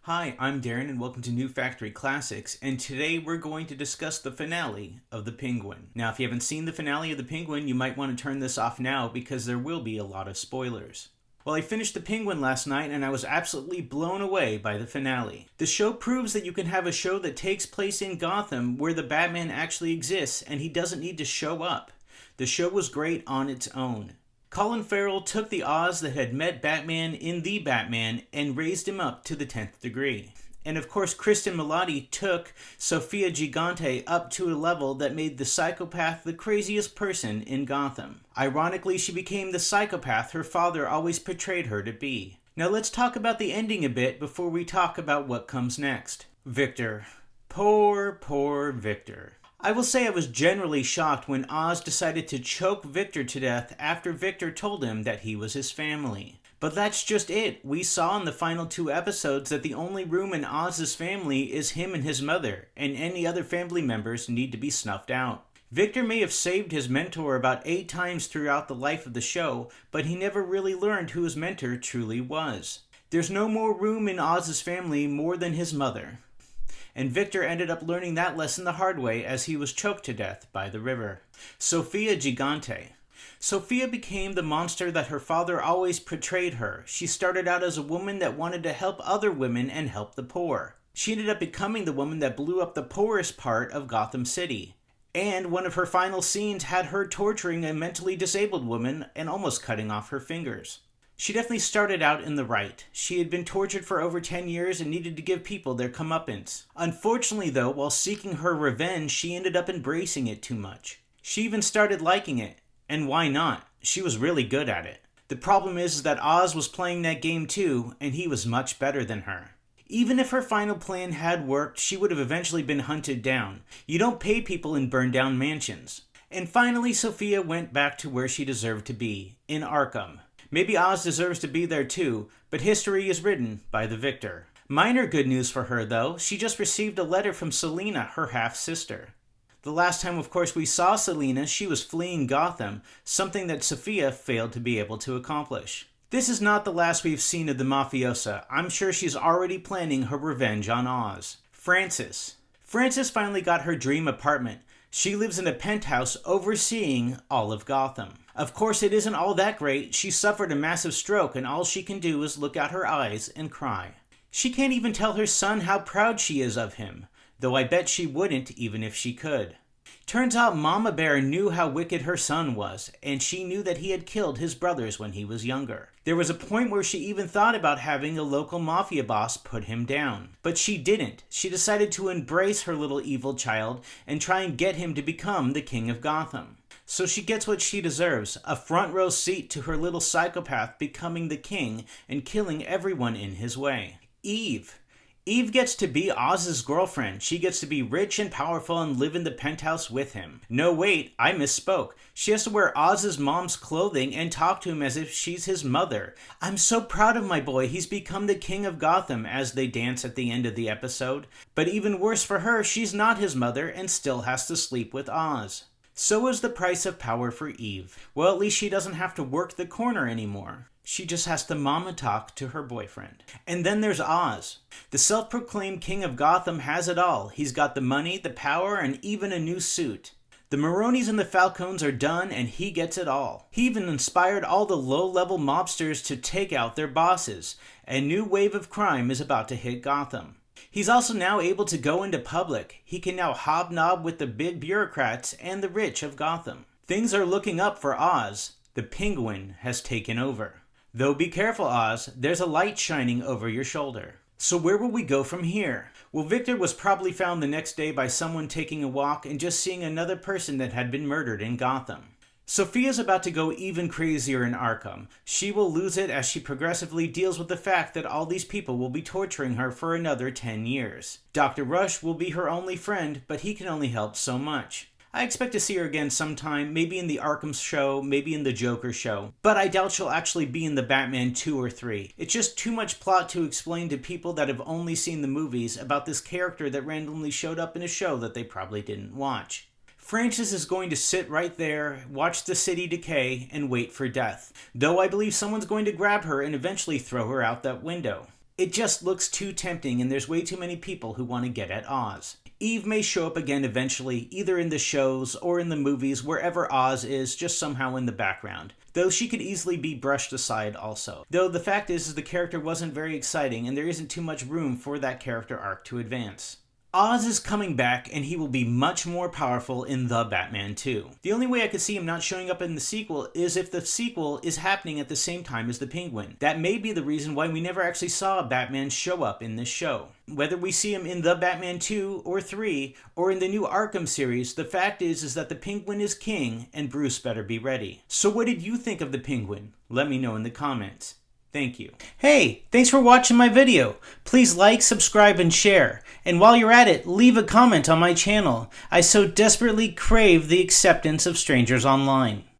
Hi, I'm Darren and welcome to New Factory Classics, and today we're going to discuss the finale of The Penguin. Now, if you haven't seen the finale of The Penguin, you might want to turn this off now because there will be a lot of spoilers. Well, I finished The Penguin last night and I was absolutely blown away by the finale. The show proves that you can have a show that takes place in Gotham where the Batman actually exists and he doesn't need to show up. The show was great on its own. Colin Farrell took the Oz that had met Batman in The Batman and raised him up to the 10th degree. And of course, Kristen Milotti took Sofia Gigante up to a level that made the psychopath the craziest person in Gotham. Ironically, she became the psychopath her father always portrayed her to be. Now let's talk about the ending a bit before we talk about what comes next. Victor. Poor Victor. I will say I was generally shocked when Oz decided to choke Victor to death after Victor told him that he was his family. But that's just it. We saw in the final 2 episodes that the only room in Oz's family is him and his mother, and any other family members need to be snuffed out. Victor may have saved his mentor about 8 times throughout the life of the show, but he never really learned who his mentor truly was. There's no more room in Oz's family more than his mother. And Victor ended up learning that lesson the hard way as he was choked to death by the river. Sofia Gigante. Sofia became the monster that her father always portrayed her. She started out as a woman that wanted to help other women and help the poor. She ended up becoming the woman that blew up the poorest part of Gotham City. And one of her final scenes had her torturing a mentally disabled woman and almost cutting off her fingers. She definitely started out in the right. She had been tortured for over 10 years and needed to give people their comeuppance. Unfortunately though, while seeking her revenge, she ended up embracing it too much. She even started liking it. And why not? She was really good at it. The problem is that Oz was playing that game too, and he was much better than her. Even if her final plan had worked, she would have eventually been hunted down. You don't pay people in burned down mansions. And finally, Sofia went back to where she deserved to be, in Arkham. Maybe Oz deserves to be there too, but history is written by the victor. Minor good news for her though, she just received a letter from Selina, her half-sister. The last time of course we saw Selina, she was fleeing Gotham, something that Sofia failed to be able to accomplish. This is not the last we've seen of the mafiosa. I'm sure she's already planning her revenge on Oz. Frances. Frances finally got her dream apartment. She lives in a penthouse overseeing all of Gotham. Of course, it isn't all that great. She suffered a massive stroke and all she can do is look out her eyes and cry. She can't even tell her son how proud she is of him, though I bet she wouldn't even if she could. Turns out Mama Bear knew how wicked her son was, and she knew that he had killed his brothers when he was younger. There was a point where she even thought about having a local mafia boss put him down. But she didn't. She decided to embrace her little evil child and try and get him to become the king of Gotham. So she gets what she deserves, a front row seat to her little psychopath becoming the king and killing everyone in his way. Eve. Eve gets to be Oz's girlfriend. She gets to be rich and powerful and live in the penthouse with him. No, wait, I misspoke. She has to wear Oz's mom's clothing and talk to him as if she's his mother. I'm so proud of my boy. He's become the king of Gotham as they dance at the end of the episode. But even worse for her, she's not his mother and still has to sleep with Oz. So is the price of power for Eve. Well, at least she doesn't have to work the corner anymore. She just has to mama talk to her boyfriend. And then there's Oz. The self-proclaimed king of Gotham has it all. He's got the money, the power, and even a new suit. The Maronis and the Falcones are done, and he gets it all. He even inspired all the low-level mobsters to take out their bosses. A new wave of crime is about to hit Gotham. He's also now able to go into public. He can now hobnob with the big bureaucrats and the rich of Gotham. Things are looking up for Oz. The Penguin has taken over. Though be careful, Oz, there's a light shining over your shoulder. So where will we go from here? Well, Victor was probably found the next day by someone taking a walk and just seeing another person that had been murdered in Gotham. Sophia's about to go even crazier in Arkham. She will lose it as she progressively deals with the fact that all these people will be torturing her for another 10 years. Dr. Rush will be her only friend, but he can only help so much. I expect to see her again sometime, maybe in the Arkham show, maybe in the Joker show, but I doubt she'll actually be in the Batman 2 or 3. It's just too much plot to explain to people that have only seen the movies about this character that randomly showed up in a show that they probably didn't watch. Frances is going to sit right there, watch the city decay, and wait for death, though I believe someone's going to grab her and eventually throw her out that window. It just looks too tempting and there's way too many people who want to get at Oz. Eve may show up again eventually, either in the shows or in the movies, wherever Oz is, just somehow in the background. Though she could easily be brushed aside also. Though the fact is the character wasn't very exciting and there isn't too much room for that character arc to advance. Oz is coming back, and he will be much more powerful in The Batman 2. The only way I could see him not showing up in the sequel is if the sequel is happening at the same time as the Penguin. That may be the reason why we never actually saw Batman show up in this show. Whether we see him in The Batman 2 or 3, or in the new Arkham series, the fact is that the Penguin is king, and Bruce better be ready. So what did you think of the Penguin? Let me know in the comments. Thank you. Hey, thanks for watching my video. Please like, subscribe, and share. And while you're at it, leave a comment on my channel. I so desperately crave the acceptance of strangers online.